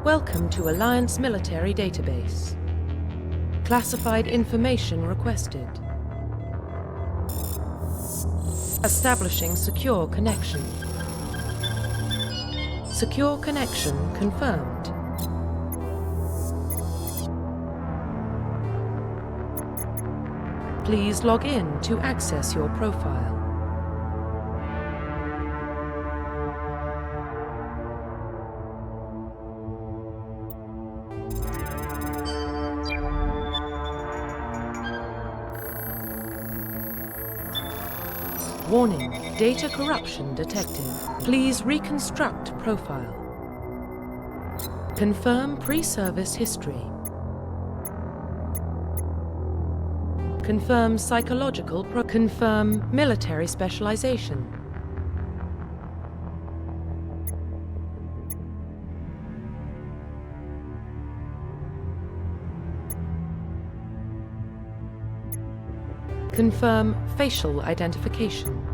Welcome to Alliance Military Database. Classified information requested. Establishing secure connection. Secure connection confirmed. Please log in to access your profile. Warning, data corruption detected. Please reconstruct profile. Confirm pre-service history. Confirm psychological confirm military specialization. Confirm facial identification.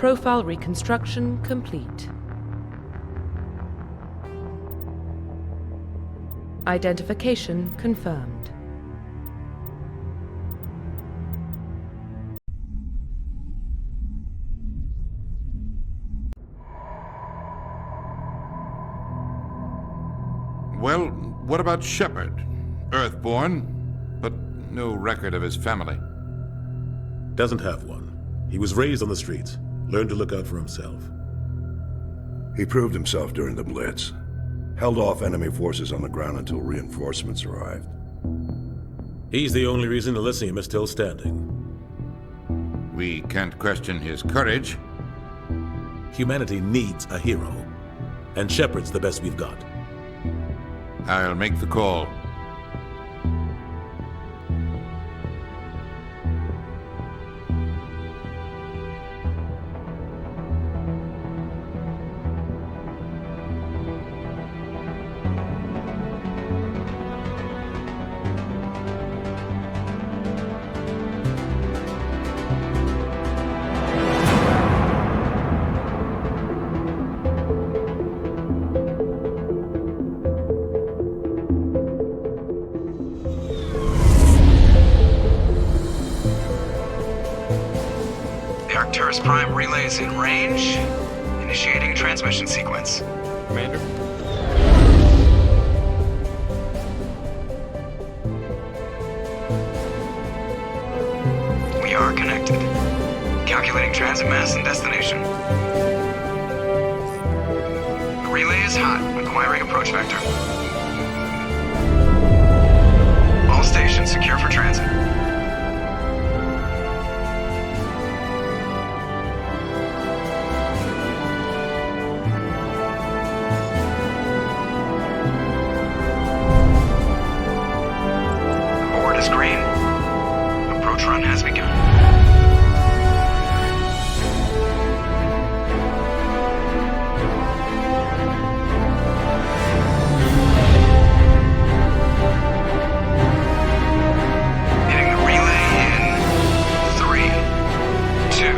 Profile reconstruction complete. Identification confirmed. Well, what about Shepard? Earthborn, but no record of his family. Doesn't have one. He was raised on the streets. Learned to look out for himself. He proved himself during the Blitz. Held off enemy forces on the ground until reinforcements arrived. He's the only reason Elysium is still standing. We can't question his courage. Humanity needs a hero. And Shepard's the best we've got. I'll make the call. First prime relays in range. Initiating transmission sequence. Commander? We are connected. Calculating transit mass and destination. The relay is hot. Acquiring approach vector. All stations secure for transit. Board is green. Approach run has begun. Hitting the relay in 3, 2,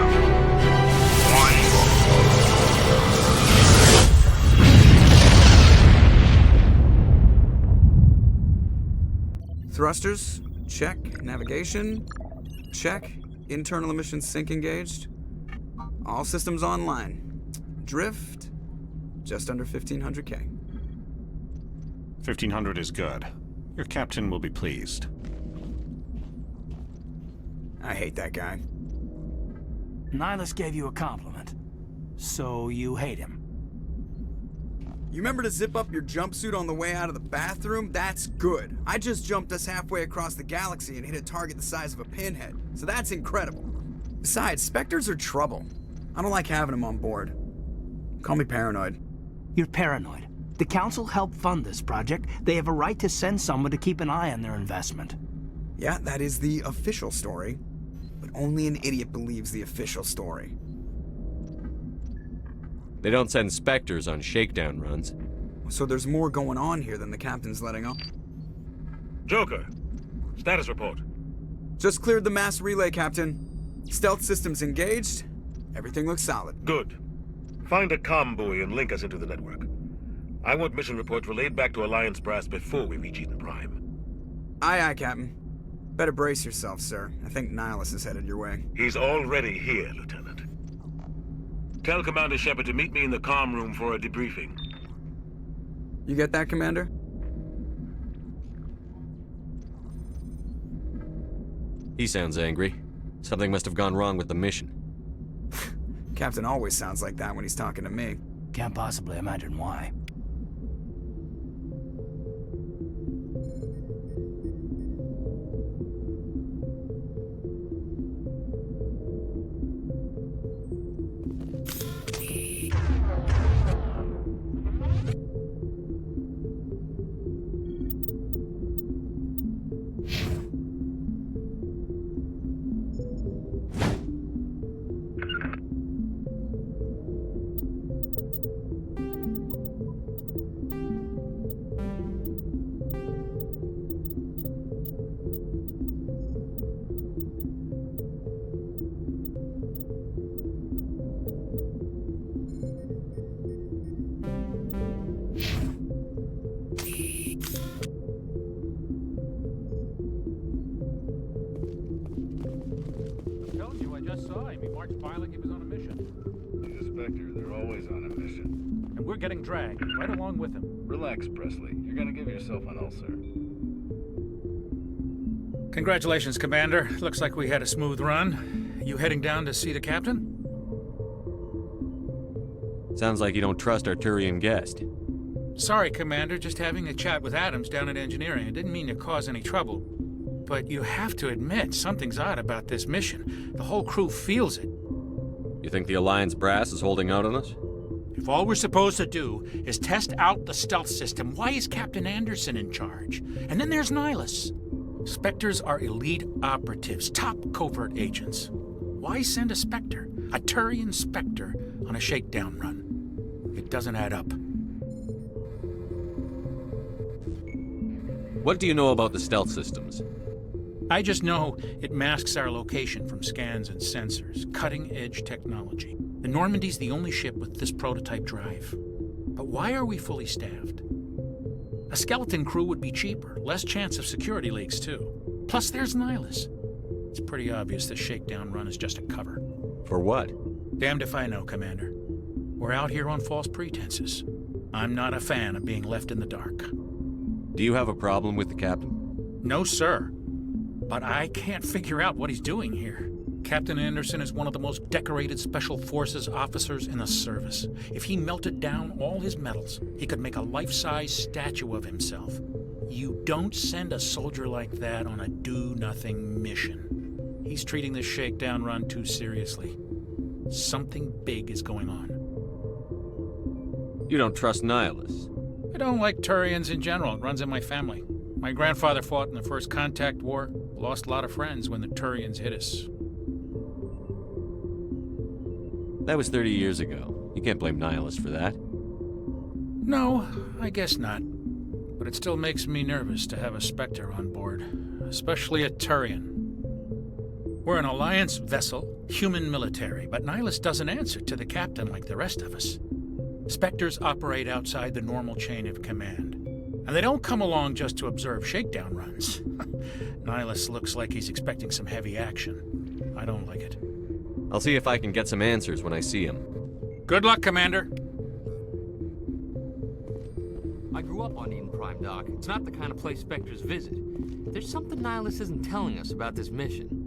1. Thrusters, check. Navigation, check. Internal emissions sync engaged. All systems online. Drift, just under 1500K. 1500 is good. Your captain will be pleased. I hate that guy. Nihilus gave you a compliment, so you hate him. You remember to zip up your jumpsuit on the way out of the bathroom? That's good. I just jumped us halfway across the galaxy and hit a target the size of a pinhead, so that's incredible. Besides, Spectres are trouble. I don't like having them on board. Call me paranoid. You're paranoid. The Council helped fund this project. They have a right to send someone to keep an eye on their investment. Yeah, that is the official story. But only an idiot believes the official story. They don't send Spectres on shakedown runs. So there's more going on here than the captain's letting on. Joker, status report. Just cleared the mass relay, Captain. Stealth systems engaged. Everything looks solid. Good. Find a comm buoy and link us into the network. I want mission reports relayed back to Alliance Brass before we reach Eden Prime. Aye, aye, Captain. Better brace yourself, sir. I think Nihilus is headed your way. He's already here, Lieutenant. Tell Commander Shepard to meet me in the comm room for a debriefing. You get that, Commander? He sounds angry. Something must have gone wrong with the mission. Captain always sounds like that when he's talking to me. Can't possibly imagine why. We're getting dragged, right along with him. Relax, Presley. You're gonna give yourself an ulcer. Congratulations, Commander. Looks like we had a smooth run. You heading down to see the captain? Sounds like you don't trust our Turian guest. Sorry, Commander. Just having a chat with Adams down at engineering. It didn't mean to cause any trouble. But you have to admit, something's odd about this mission. The whole crew feels it. You think the Alliance brass is holding out on us? If all we're supposed to do is test out the stealth system, why is Captain Anderson in charge? And then there's Nihilus. Spectres are elite operatives, top covert agents. Why send a Spectre, a Turian Spectre, on a shakedown run? It doesn't add up. What do you know about the stealth systems? I just know it masks our location from scans and sensors. Cutting-edge technology. The Normandy's the only ship with this prototype drive. But why are we fully staffed? A skeleton crew would be cheaper, less chance of security leaks too. Plus there's Nihilus. It's pretty obvious this shakedown run is just a cover. For what? Damned if I know, Commander. We're out here on false pretenses. I'm not a fan of being left in the dark. Do you have a problem with the captain? No, sir. But I can't figure out what he's doing here. Captain Anderson is one of the most decorated Special Forces officers in the service. If he melted down all his medals, he could make a life-size statue of himself. You don't send a soldier like that on a do-nothing mission. He's treating this shakedown run too seriously. Something big is going on. You don't trust Nihilus? I don't like Turians in general. It runs in my family. My grandfather fought in the First Contact War, lost a lot of friends when the Turians hit us. That was 30 years ago. You can't blame Nihilus for that. No, I guess not. But it still makes me nervous to have a Spectre on board, especially a Turian. We're an Alliance vessel, human military, but Nihilus doesn't answer to the captain like the rest of us. Spectres operate outside the normal chain of command. And they don't come along just to observe shakedown runs. Nihilus looks like he's expecting some heavy action. I don't like it. I'll see if I can get some answers when I see him. Good luck, Commander. I grew up on Eden Prime, Doc. It's not the kind of place Spectres visit. There's something Nihilus isn't telling us about this mission.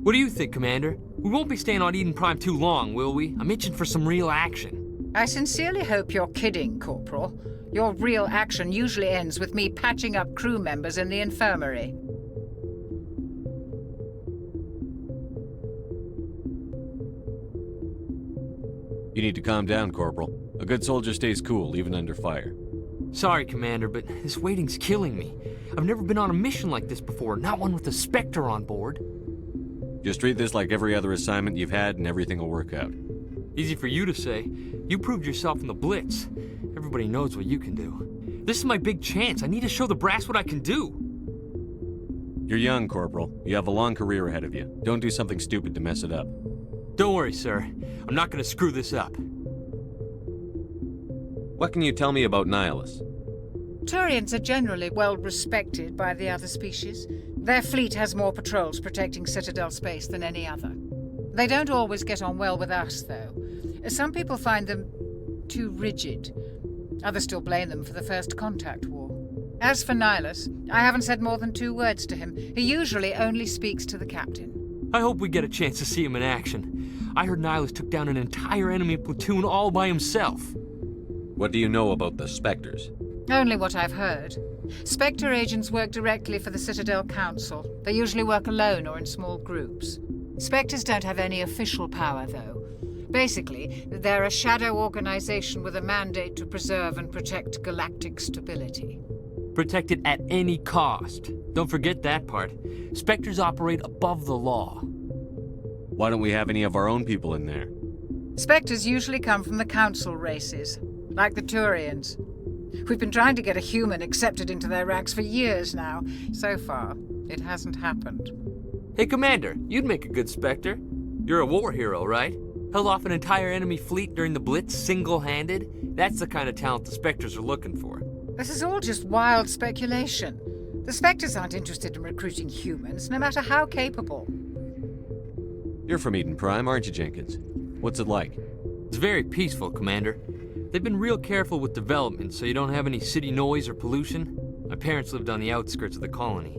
What do you think, Commander? We won't be staying on Eden Prime too long, will we? I'm itching for some real action. I sincerely hope you're kidding, Corporal. Your real action usually ends with me patching up crew members in the infirmary. You need to calm down, Corporal. A good soldier stays cool, even under fire. Sorry, Commander, but this waiting's killing me. I've never been on a mission like this before, not one with a Spectre on board. Just treat this like every other assignment you've had and everything will work out. Easy for you to say. You proved yourself in the Blitz. Everybody knows what you can do. This is my big chance. I need to show the brass what I can do. You're young, Corporal. You have a long career ahead of you. Don't do something stupid to mess it up. Don't worry, sir. I'm not going to screw this up. What can you tell me about Nihilus? Turians are generally well respected by the other species. Their fleet has more patrols protecting Citadel space than any other. They don't always get on well with us, though. Some people find them too rigid. Others still blame them for the First Contact War. As for Nihilus, I haven't said more than 2 words to him. He usually only speaks to the captain. I hope we get a chance to see him in action. I heard Nihilus took down an entire enemy platoon all by himself. What do you know about the Spectres? Only what I've heard. Spectre agents work directly for the Citadel Council. They usually work alone or in small groups. Spectres don't have any official power, though. Basically, they're a shadow organization with a mandate to preserve and protect galactic stability. Protect it at any cost. Don't forget that part. Spectres operate above the law. Why don't we have any of our own people in there? Spectres usually come from the Council races, like the Turians. We've been trying to get a human accepted into their ranks for years now. So far, it hasn't happened. Hey, Commander, you'd make a good Spectre. You're a war hero, right? Held off an entire enemy fleet during the Blitz single-handed? That's the kind of talent the Spectres are looking for. This is all just wild speculation. The Spectres aren't interested in recruiting humans, no matter how capable. You're from Eden Prime, aren't you, Jenkins? What's it like? It's very peaceful, Commander. They've been real careful with development, so you don't have any city noise or pollution. My parents lived on the outskirts of the colony.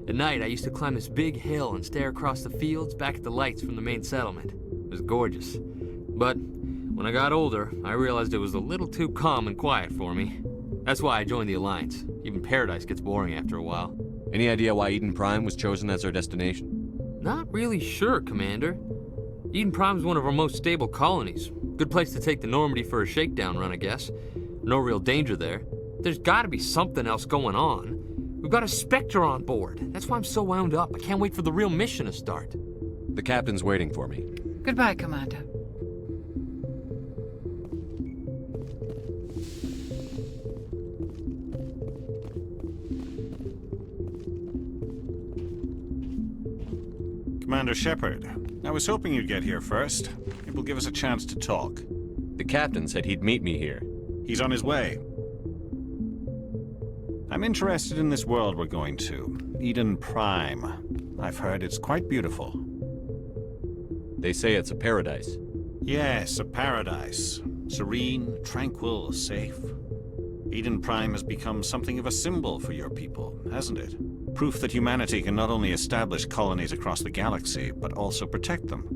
At night, I used to climb this big hill and stare across the fields back at the lights from the main settlement. It was gorgeous. But when I got older, I realized it was a little too calm and quiet for me. That's why I joined the Alliance. Even Paradise gets boring after a while. Any idea why Eden Prime was chosen as our destination? Not really sure, Commander. Eden Prime's one of our most stable colonies. Good place to take the Normandy for a shakedown run, I guess. No real danger there. There's gotta be something else going on. We've got a Spectre on board. That's why I'm so wound up. I can't wait for the real mission to start. The captain's waiting for me. Goodbye, Commander. Commander Shepard, I was hoping you'd get here first. It will give us a chance to talk. The captain said he'd meet me here. He's on his way. I'm interested in this world we're going to, Eden Prime. I've heard it's quite beautiful. They say it's a paradise. Yes, a paradise. Serene, tranquil, safe. Eden Prime has become something of a symbol for your people, hasn't it? Proof that humanity can not only establish colonies across the galaxy, but also protect them.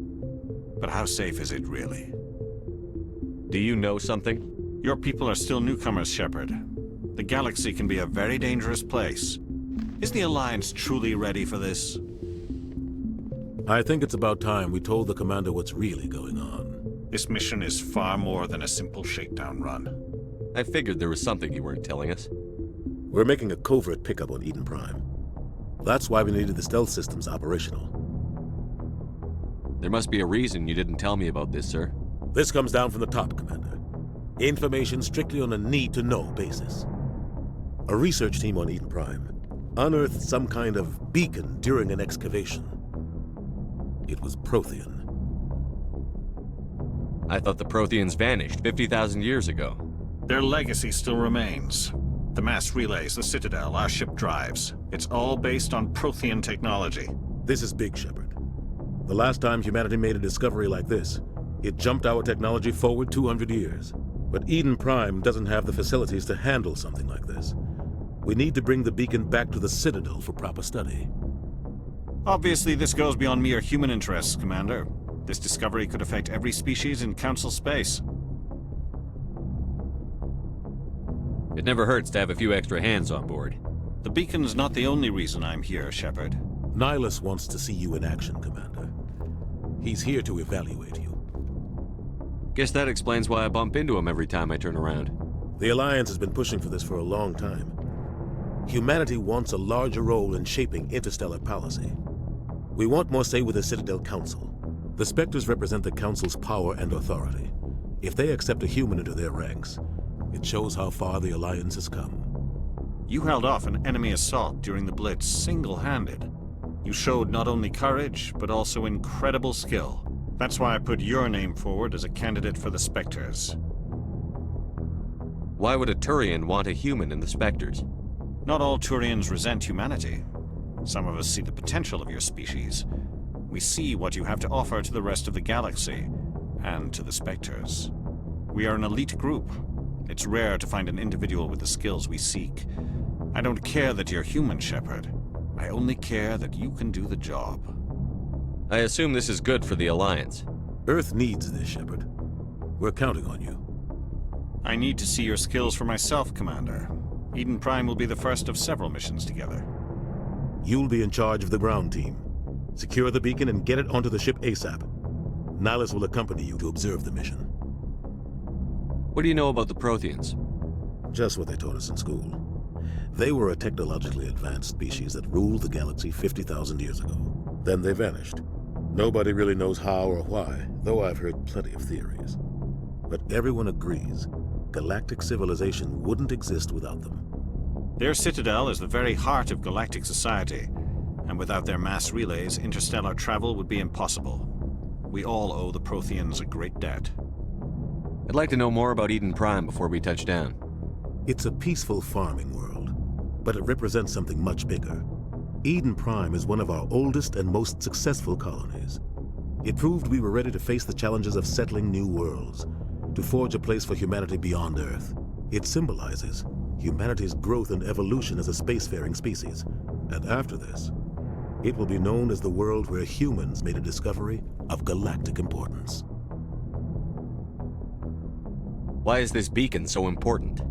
But how safe is it, really? Do you know something? Your people are still newcomers, Shepard. The galaxy can be a very dangerous place. Is the Alliance truly ready for this? I think it's about time we told the Commander what's really going on. This mission is far more than a simple shakedown run. I figured there was something you weren't telling us. We're making a covert pickup on Eden Prime. That's why we needed the stealth systems operational. There must be a reason you didn't tell me about this, sir. This comes down from the top, Commander. Information strictly on a need-to-know basis. A research team on Eden Prime unearthed some kind of beacon during an excavation. It was Prothean. I thought the Protheans vanished 50,000 years ago. Their legacy still remains. The mass relays, the Citadel, our ship drives. It's all based on Prothean technology. This is big, Shepard. The last time humanity made a discovery like this, it jumped our technology forward 200 years. But Eden Prime doesn't have the facilities to handle something like this. We need to bring the beacon back to the Citadel for proper study. Obviously, this goes beyond mere human interests, Commander. This discovery could affect every species in Council space. It never hurts to have a few extra hands on board. The beacon's not the only reason I'm here, Shepard. Nihilus wants to see you in action, Commander. He's here to evaluate you. Guess that explains why I bump into him every time I turn around. The Alliance has been pushing for this for a long time. Humanity wants a larger role in shaping interstellar policy. We want more say with the Citadel Council. The Spectres represent the Council's power and authority. If they accept a human into their ranks, it shows how far the Alliance has come. You held off an enemy assault during the Blitz single-handed. You showed not only courage, but also incredible skill. That's why I put your name forward as a candidate for the Spectres. Why would a Turian want a human in the Spectres? Not all Turians resent humanity. Some of us see the potential of your species. We see what you have to offer to the rest of the galaxy, and to the Spectres. We are an elite group. It's rare to find an individual with the skills we seek. I don't care that you're human, Shepard. I only care that you can do the job. I assume this is good for the Alliance. Earth needs this, Shepard. We're counting on you. I need to see your skills for myself, Commander. Eden Prime will be the first of several missions together. You'll be in charge of the ground team. Secure the beacon and get it onto the ship ASAP. Nihilus will accompany you to observe the mission. What do you know about the Protheans? Just what they taught us in school. They were a technologically advanced species that ruled the galaxy 50,000 years ago. Then they vanished. Nobody really knows how or why, though I've heard plenty of theories. But everyone agrees galactic civilization wouldn't exist without them. Their citadel is the very heart of galactic society, and without their mass relays, interstellar travel would be impossible. We all owe the Protheans a great debt. I'd like to know more about Eden Prime before we touch down. It's a peaceful farming world, but it represents something much bigger. Eden Prime is one of our oldest and most successful colonies. It proved we were ready to face the challenges of settling new worlds, to forge a place for humanity beyond Earth. It symbolizes humanity's growth and evolution as a spacefaring species. And after this, it will be known as the world where humans made a discovery of galactic importance. Why is this beacon so important?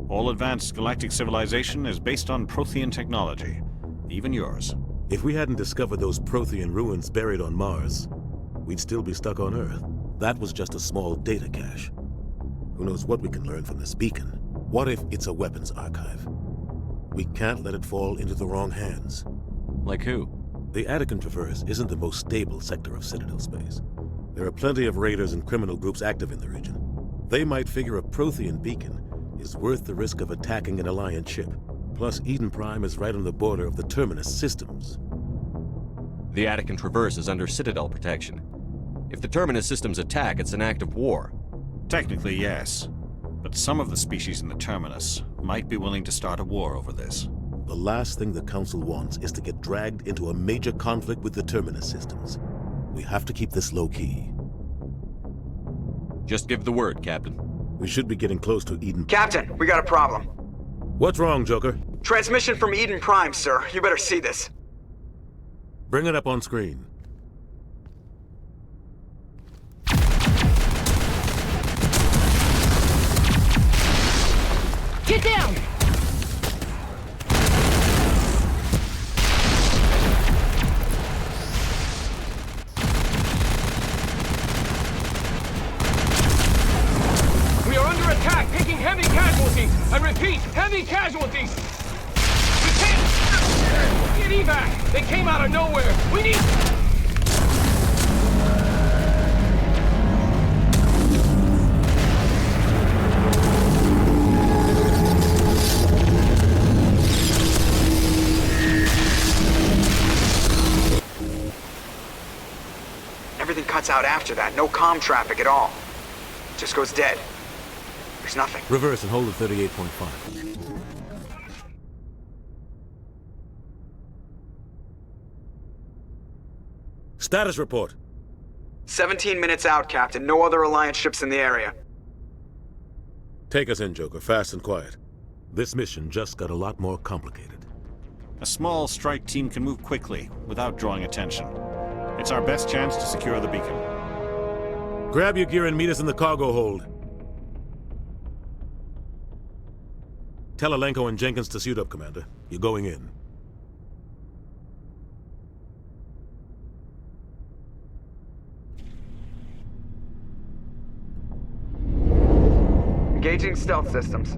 All advanced galactic civilization is based on Prothean technology, even yours. If we hadn't discovered those Prothean ruins buried on Mars, we'd still be stuck on Earth. That was just a small data cache. Who knows what we can learn from this beacon? What if it's a weapons archive? We can't let it fall into the wrong hands. Like who? The Attican Traverse isn't the most stable sector of Citadel space. There are plenty of raiders and criminal groups active in the region. They might figure a Prothean beacon is worth the risk of attacking an Alliance ship. Plus, Eden Prime is right on the border of the Terminus systems. The Attican Traverse is under Citadel protection. If the Terminus systems attack, it's an act of war. Technically, yes. But some of the species in the Terminus might be willing to start a war over this. The last thing the Council wants is to get dragged into a major conflict with the Terminus systems. We have to keep this low-key. Just give the word, Captain. We should be getting close to Eden. Captain, we got a problem. What's wrong, Joker? Transmission from Eden Prime, sir. You better see this. Bring it up on screen. Get down! We are under attack, taking heavy casualties. I repeat, heavy casualties. We can't get evac. They came out of nowhere. We need... Everything cuts out after that. No comm traffic at all. Just goes dead. There's nothing. Reverse and hold at 38.5. Status report. 17 minutes out, Captain. No other Alliance ships in the area. Take us in, Joker, fast and quiet. This mission just got a lot more complicated. A small strike team can move quickly, without drawing attention. It's our best chance to secure the beacon. Grab your gear and meet us in the cargo hold. Tell Alenko and Jenkins to suit up, Commander. You're going in. Engaging stealth systems.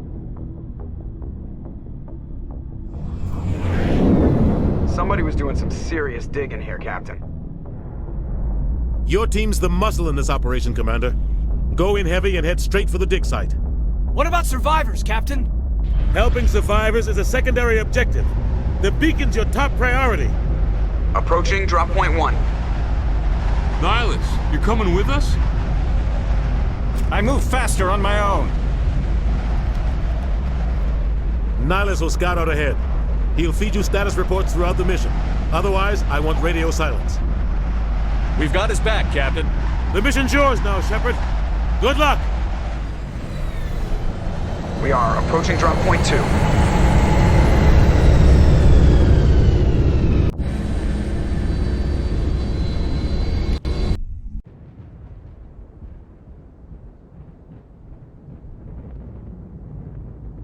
Somebody was doing some serious digging here, Captain. Your team's the muscle in this operation, Commander. Go in heavy and head straight for the dig site. What about survivors, Captain? Helping survivors is a secondary objective. The beacon's your top priority. Approaching drop point 1. Nihilus, you're coming with us? I move faster on my own. Nihilus will scout out ahead. He'll feed you status reports throughout the mission. Otherwise, I want radio silence. We've got his back, Captain. The mission's yours now, Shepard. Good luck! We are approaching drop point 2.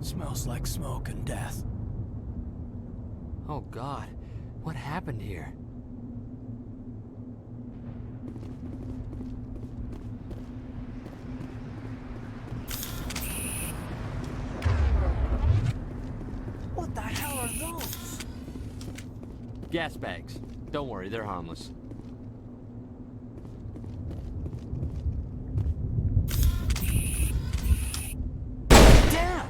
Smells like smoke and death. Oh God, what happened here? What the hell are those? Gas bags. Don't worry, they're harmless. Damn!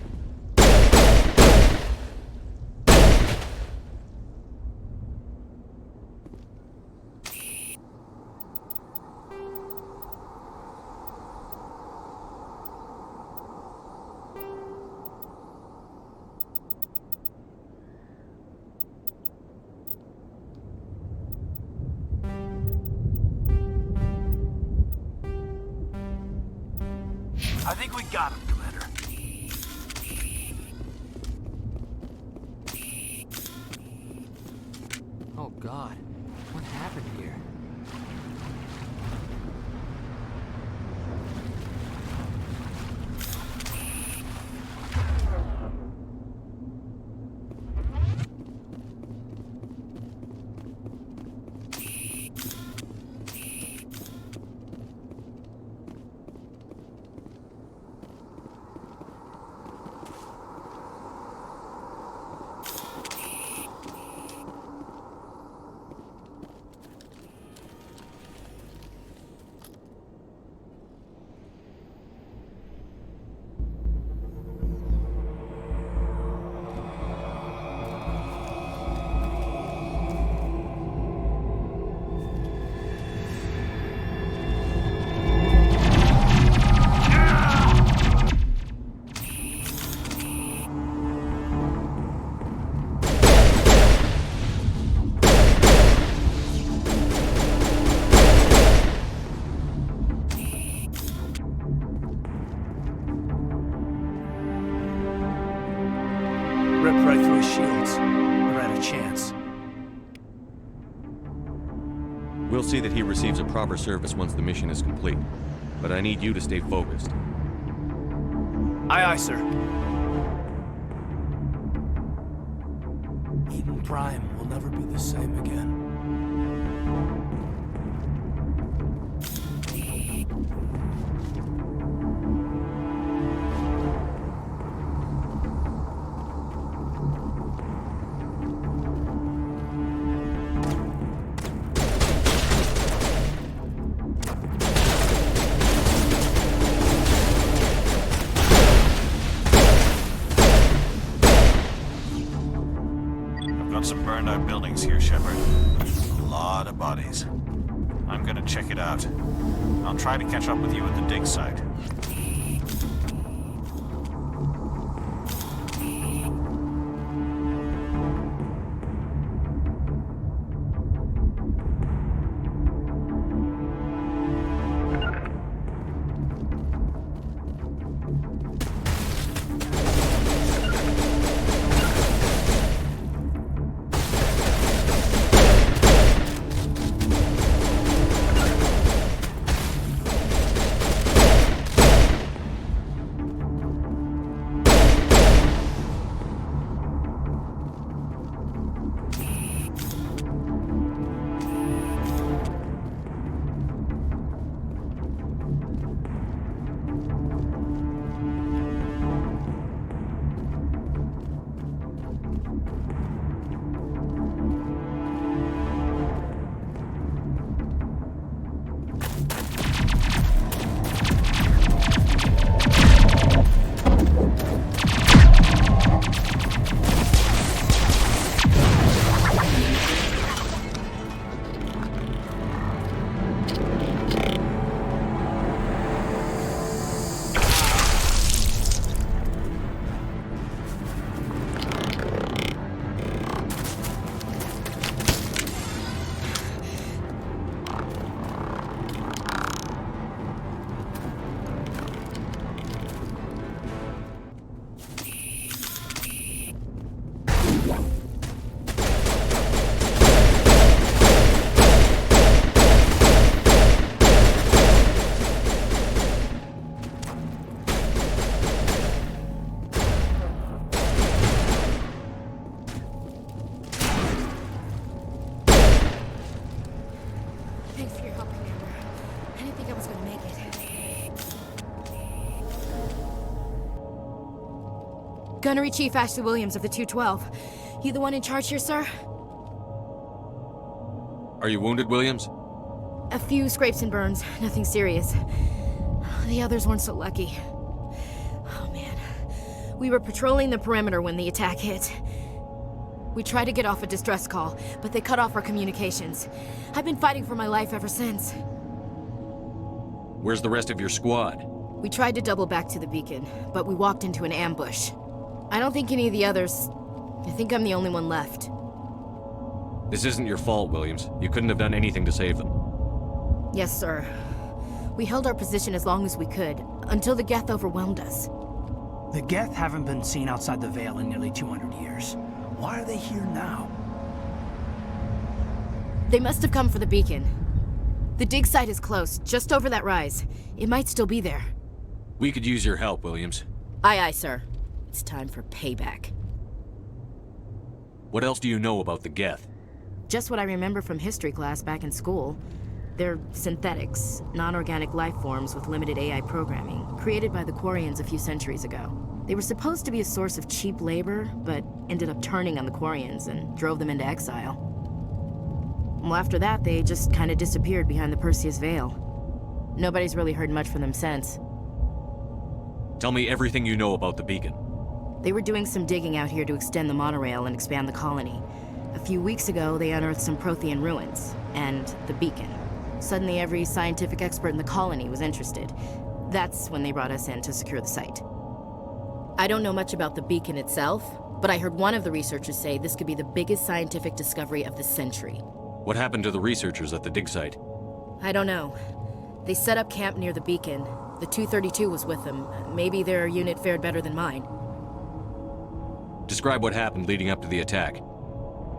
I think we got him, Commander. Oh God, what happened here? ripped right through his shields. Never had a chance. We'll see that he receives a proper service once the mission is complete. But I need you to stay focused. Aye, aye, sir. Eden Prime will never be the same again. Got some burned out buildings here, Shepard. A lot of bodies. I'm gonna check it out. I'll try to catch up with you at the dig site. Thanks for your help, Commander. I didn't think I was gonna make it. Gunnery Chief Ashley Williams of the 212. You the one in charge here, sir? Are you wounded, Williams? A few scrapes and burns, nothing serious. The others weren't so lucky. Oh man. We were patrolling the perimeter when the attack hit. We tried to get off a distress call, but they cut off our communications. I've been fighting for my life ever since. Where's the rest of your squad? We tried to double back to the beacon, but we walked into an ambush. I don't think any of the others... I think I'm the only one left. This isn't your fault, Williams. You couldn't have done anything to save them. Yes, sir. We held our position as long as we could, until the Geth overwhelmed us. The Geth haven't been seen outside the Veil in nearly 200 years. Why are they here now? They must have come for the beacon. The dig site is close, just over that rise. It might still be there. We could use your help, Williams. Aye, aye, sir. It's time for payback. What else do you know about the Geth? Just what I remember from history class back in school. They're synthetics, non-organic life forms with limited AI programming, created by the Quarians a few centuries ago. They were supposed to be a source of cheap labor, but ended up turning on the Quarians and drove them into exile. Well, after that, they just kind of disappeared behind the Perseus Veil. Nobody's really heard much from them since. Tell me everything you know about the beacon. They were doing some digging out here to extend the monorail and expand the colony. A few weeks ago, they unearthed some Prothean ruins, and the beacon. Suddenly, every scientific expert in the colony was interested. That's when they brought us in to secure the site. I don't know much about the beacon itself, but I heard one of the researchers say this could be the biggest scientific discovery of the century. What happened to the researchers at the dig site? I don't know. They set up camp near the beacon. The 232 was with them. Maybe their unit fared better than mine. Describe what happened leading up to the attack.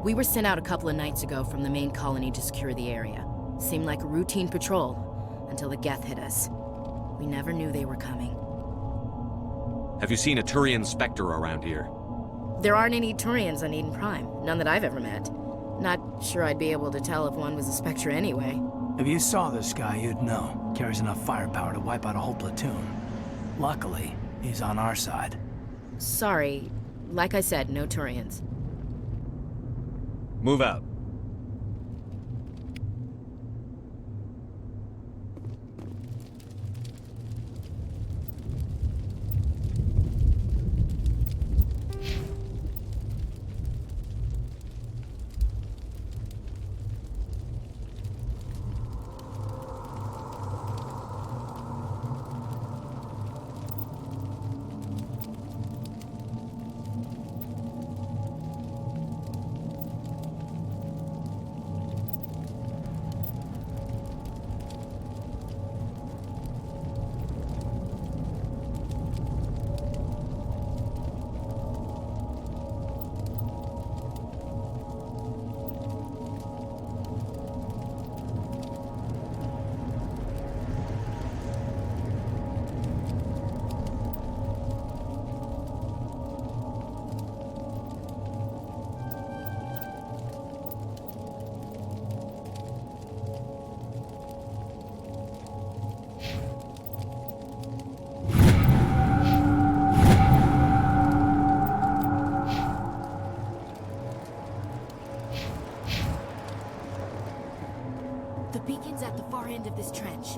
We were sent out a couple of nights ago from the main colony to secure the area. Seemed like a routine patrol, until the Geth hit us. We never knew they were coming. Have you seen a Turian Spectre around here? There aren't any Turians on Eden Prime. None that I've ever met. Not sure I'd be able to tell if one was a Spectre anyway. If you saw this guy, you'd know. Carries enough firepower to wipe out a whole platoon. Luckily, he's on our side. Sorry. Like I said, no Turians. Move out. The beacon's at the far end of this trench.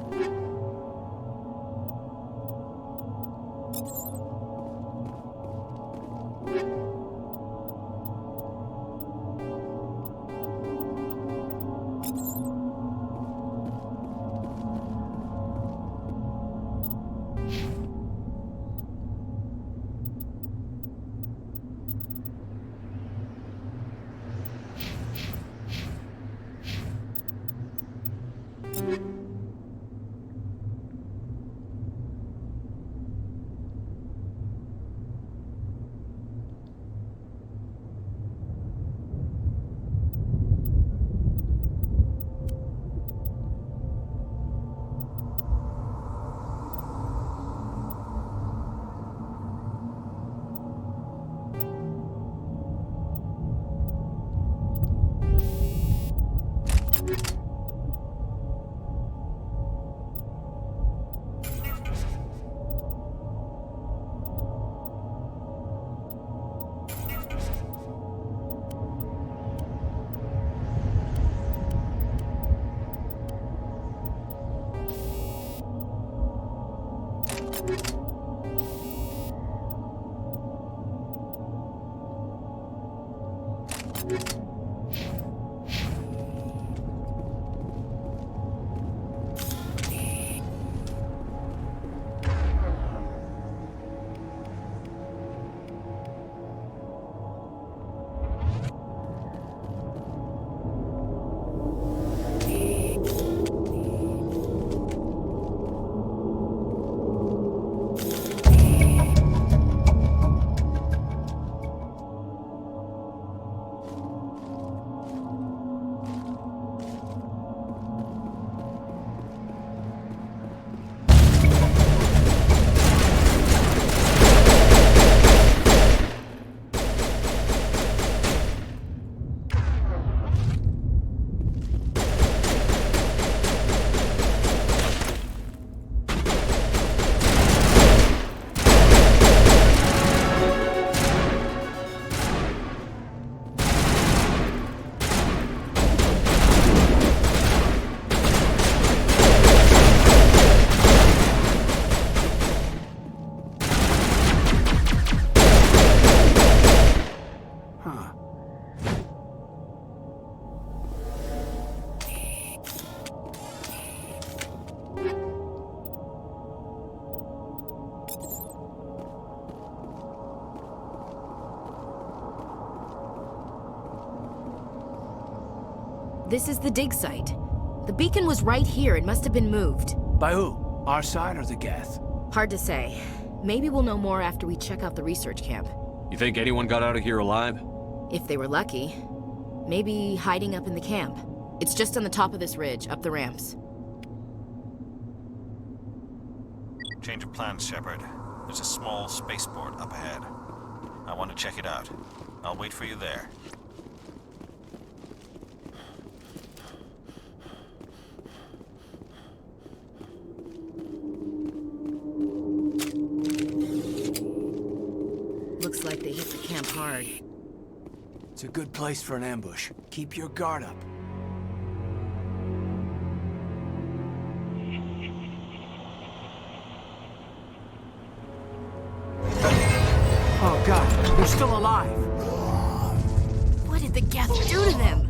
This is the dig site. The beacon was right here. It must have been moved. By who? Our side or the Geth? Hard to say. Maybe we'll know more after we check out the research camp. You think anyone got out of here alive? If they were lucky. Maybe hiding up in the camp. It's just on the top of this ridge, up the ramps. Change of plans, Shepard. There's a small spaceport up ahead. I want to check it out. I'll wait for you there. Looks like they hit the camp hard. It's a good place for an ambush. Keep your guard up. Oh god, they're still alive! What did the Geth do to them?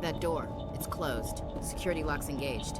That door, it's closed. Security lock's engaged.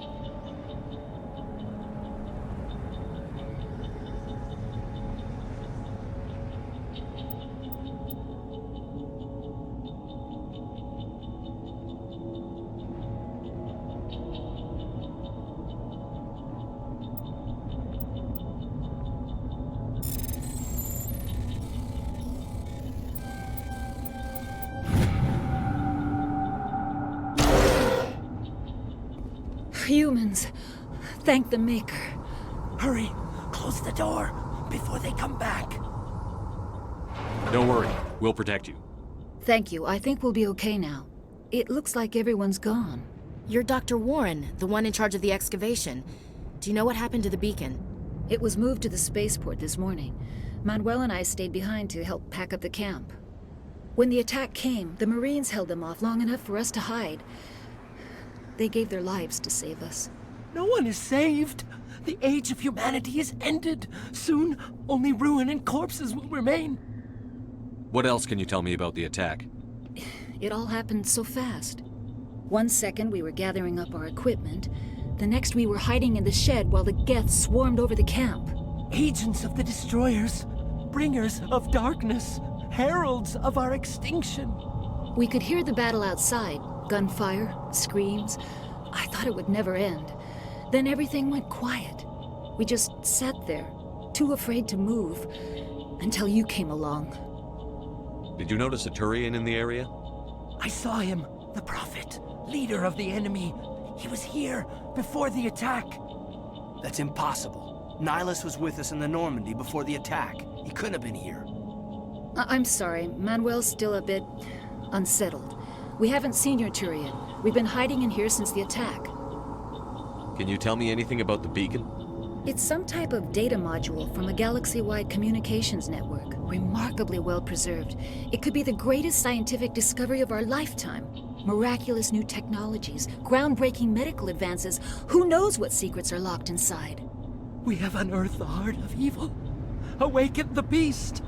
Humans. Thank the Maker. Hurry! Close the door before they come back. Don't worry, we'll protect you. Thank you. I think we'll be okay now. It looks like everyone's gone. You're Dr. Warren, the one in charge of the excavation. Do you know what happened to the beacon? It was moved to the spaceport this morning. Manuel and I stayed behind to help pack up the camp. When the attack came, the Marines held them off long enough for us to hide. They gave their lives to save us. No one is saved. The age of humanity is ended. Soon, only ruin and corpses will remain. What else can you tell me about the attack? It all happened so fast. 1 second we were gathering up our equipment. The next we were hiding in the shed while the Geth swarmed over the camp. Agents of the Destroyers, bringers of darkness, heralds of our extinction. We could hear the battle outside. Gunfire, screams. I thought it would never end. Then everything went quiet. We just sat there, too afraid to move, until you came along. Did you notice a Turian in the area? I saw him, the Prophet, leader of the enemy. He was here before the attack. That's impossible. Nihilus was with us in the Normandy before the attack. He couldn't have been here. I'm sorry, Manuel's still a bit unsettled. We haven't seen your Turian. We've been hiding in here since the attack. Can you tell me anything about the beacon? It's some type of data module from a galaxy-wide communications network, remarkably well preserved. It could be the greatest scientific discovery of our lifetime. Miraculous new technologies, groundbreaking medical advances. Who knows what secrets are locked inside? We have unearthed the heart of evil, awakened the beast,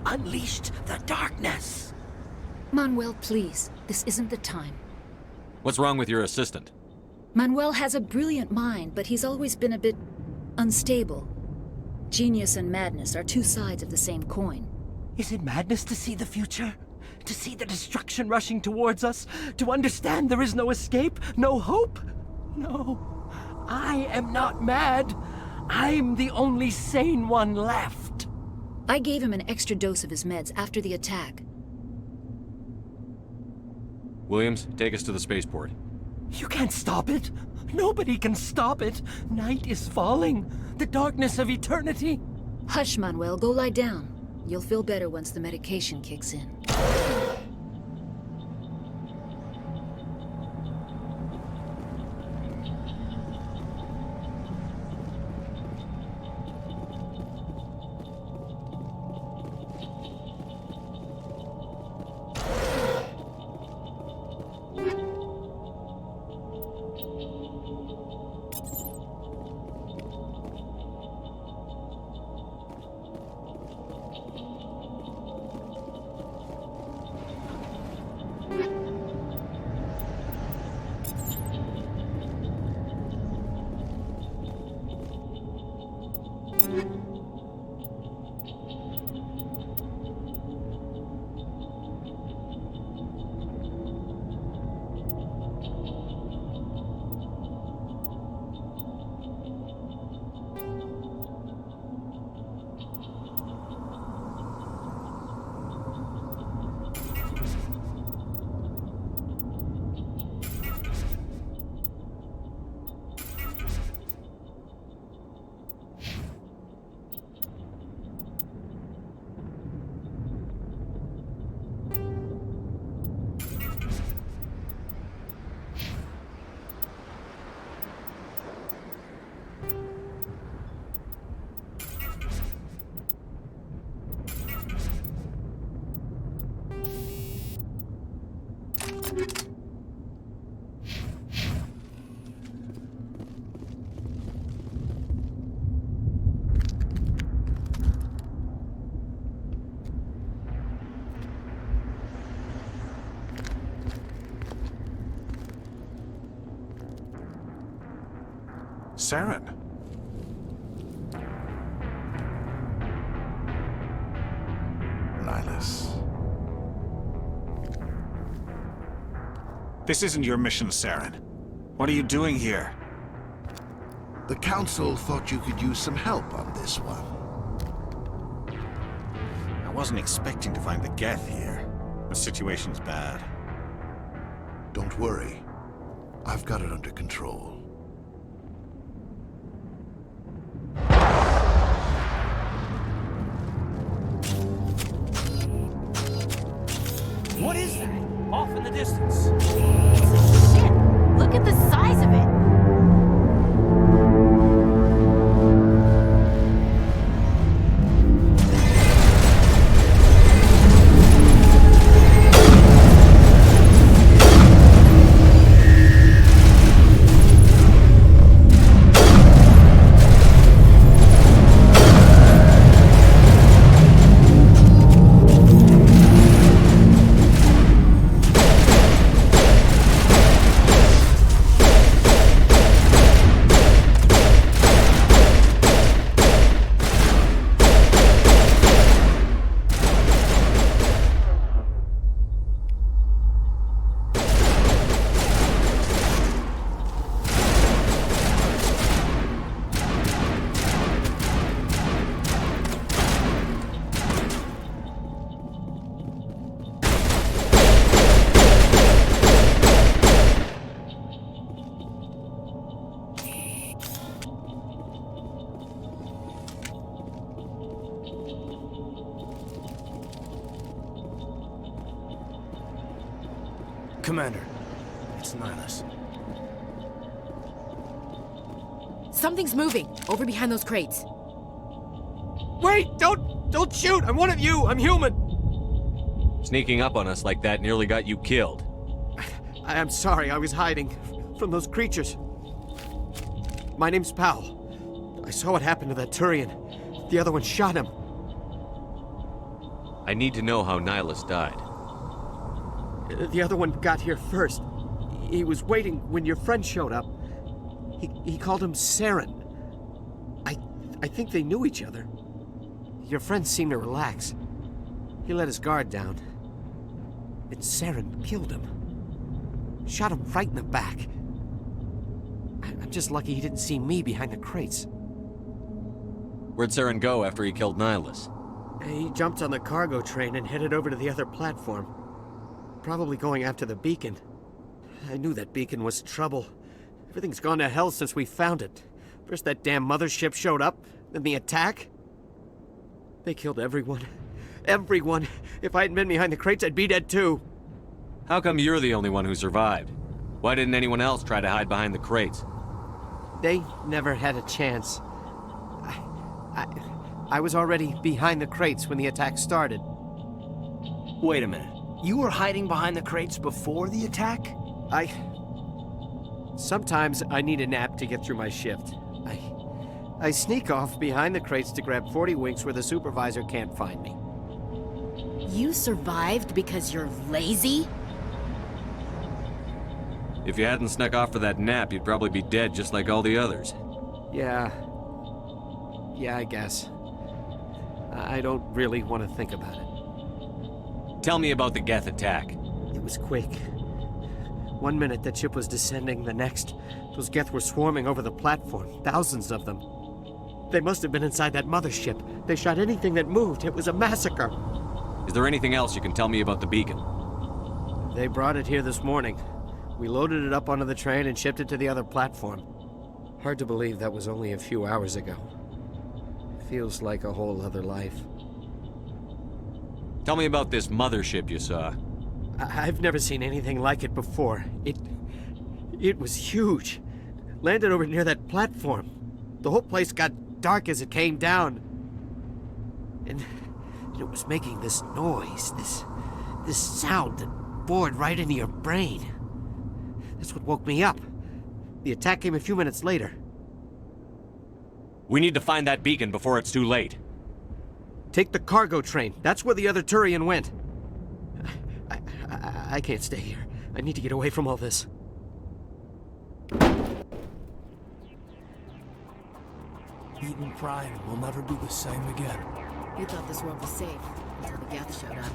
unleashed the darkness. Manuel, please. This isn't the time. What's wrong with your assistant? Manuel has a brilliant mind, but he's always been a bit unstable. Genius and madness are two sides of the same coin. Is it madness to see the future? To see the destruction rushing towards us? To understand there is no escape? No hope? No. I am not mad. I'm the only sane one left. I gave him an extra dose of his meds after the attack. Williams, take us to the spaceport. You can't stop it. Nobody can stop it. Night is falling. The darkness of eternity. Hush, Manuel. Go lie down. You'll feel better once the medication kicks in. Saren. Nihilus. This isn't your mission, Saren. What are you doing here? The Council thought you could use some help on this one. I wasn't expecting to find the Geth here. The situation's bad. Don't worry. I've got it under control. What is that? Off in the distance. Shit! Look at the size of it! Commander, it's Nihilus. Something's moving, over behind those crates. Wait! Don't shoot! I'm one of you! I'm human! Sneaking up on us like that nearly got you killed. I'm sorry, I was hiding from those creatures. My name's Powell. I saw what happened to that Turian. The other one shot him. I need to know how Nihilus died. The other one got here first. He was waiting when your friend showed up. He called him Saren. I think they knew each other. Your friend seemed to relax. He let his guard down. And Saren killed him. Shot him right in the back. I'm just lucky he didn't see me behind the crates. Where'd Saren go after he killed Nihilus? He jumped on the cargo train and headed over to the other platform. Probably going after the beacon. I knew that beacon was trouble. Everything's gone to hell since we found it. First that damn mothership showed up, then the attack. They killed everyone. Everyone. If I hadn't been behind the crates, I'd be dead too. How come you're the only one who survived? Why didn't anyone else try to hide behind the crates? They never had a chance. I was already behind the crates when the attack started. Wait a minute. You were hiding behind the crates before the attack? Sometimes I need a nap to get through my shift. I sneak off behind the crates to grab 40 winks where the supervisor can't find me. You survived because you're lazy? If you hadn't snuck off for that nap, you'd probably be dead just like all the others. Yeah, I guess. I don't really want to think about it. Tell me about the Geth attack. It was quick. 1 minute that ship was descending, the next, those Geth were swarming over the platform, thousands of them. They must have been inside that mothership. They shot anything that moved. It was a massacre. Is there anything else you can tell me about the beacon? They brought it here this morning. We loaded it up onto the train and shipped it to the other platform. Hard to believe that was only a few hours ago. Feels like a whole other life. Tell me about this mothership you saw. I've never seen anything like it before. It was huge. Landed over near that platform. The whole place got dark as it came down. And it was making this noise, this sound that bored right into your brain. That's what woke me up. The attack came a few minutes later. We need to find that beacon before it's too late. Take the cargo train. That's where the other Turian went. I can't stay here. I need to get away from all this. Eden Prime will never be the same again. You thought this world was safe until the Geth showed up.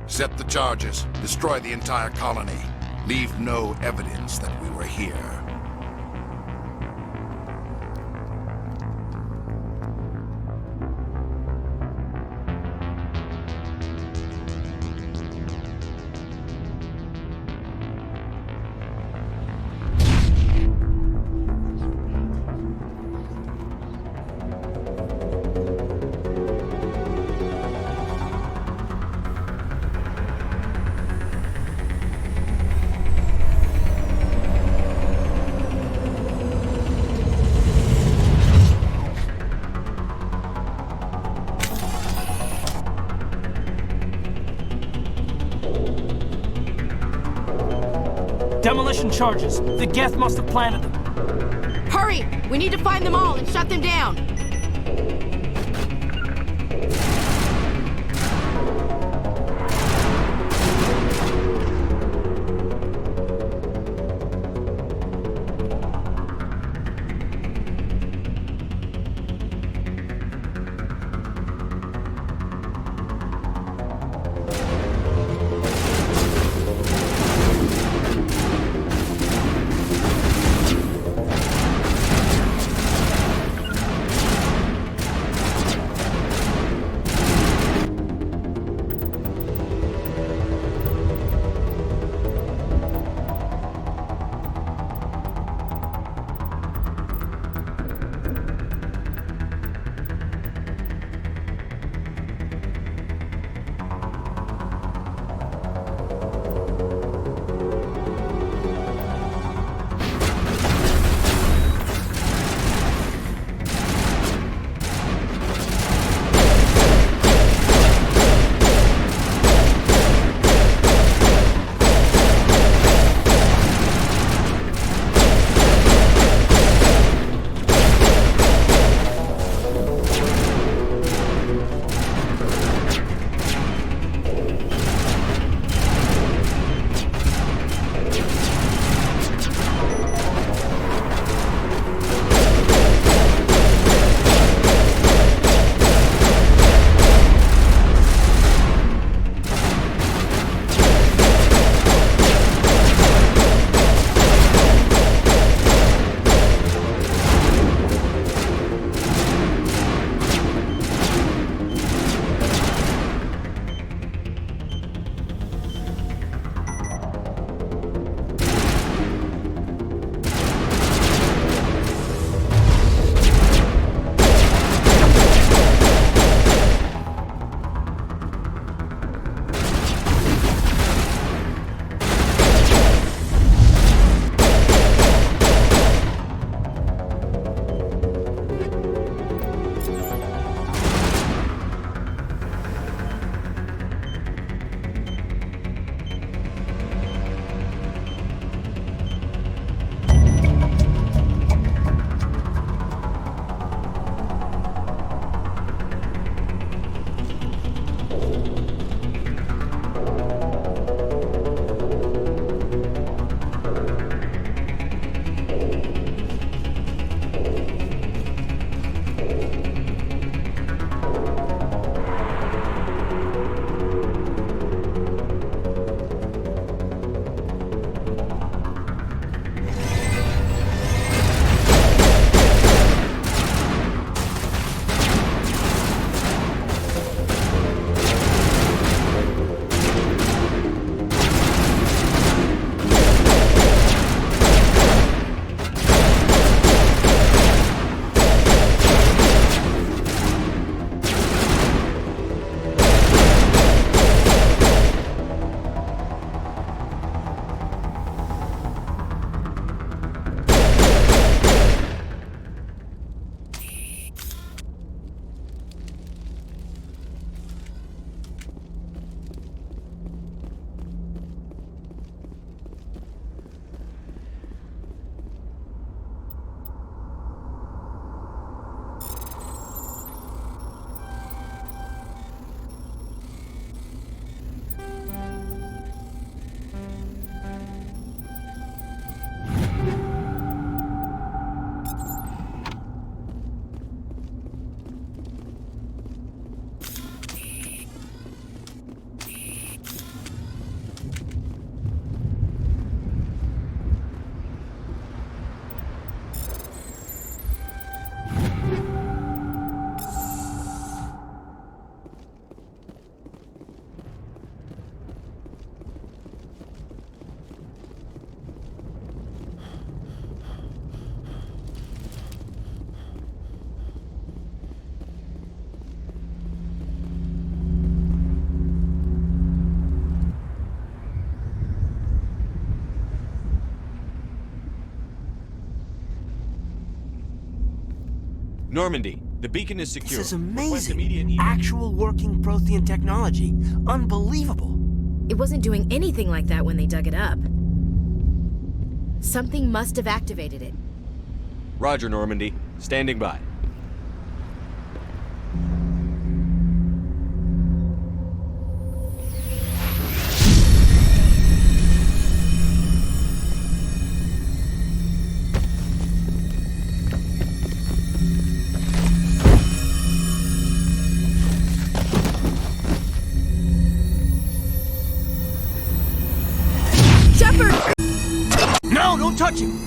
Set the charges. Destroy the entire colony. Leave no evidence that we were here. Demolition charges. The Geth must have planted them. Hurry! We need to find them all and shut them down! Normandy, the beacon is secure. This is amazing. Actual working Prothean technology. Unbelievable. It wasn't doing anything like that when they dug it up. Something must have activated it. Roger, Normandy. Standing by. No, don't touch him!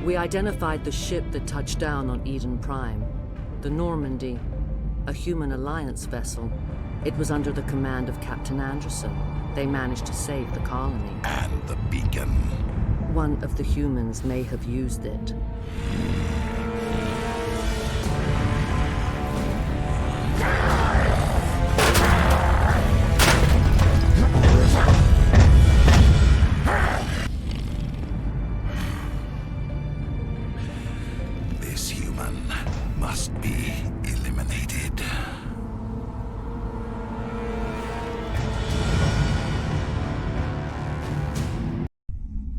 We identified the ship that touched down on Eden Prime. The Normandy, a human alliance vessel. It was under the command of Captain Anderson. They managed to save the colony. And the beacon. One of the humans may have used it.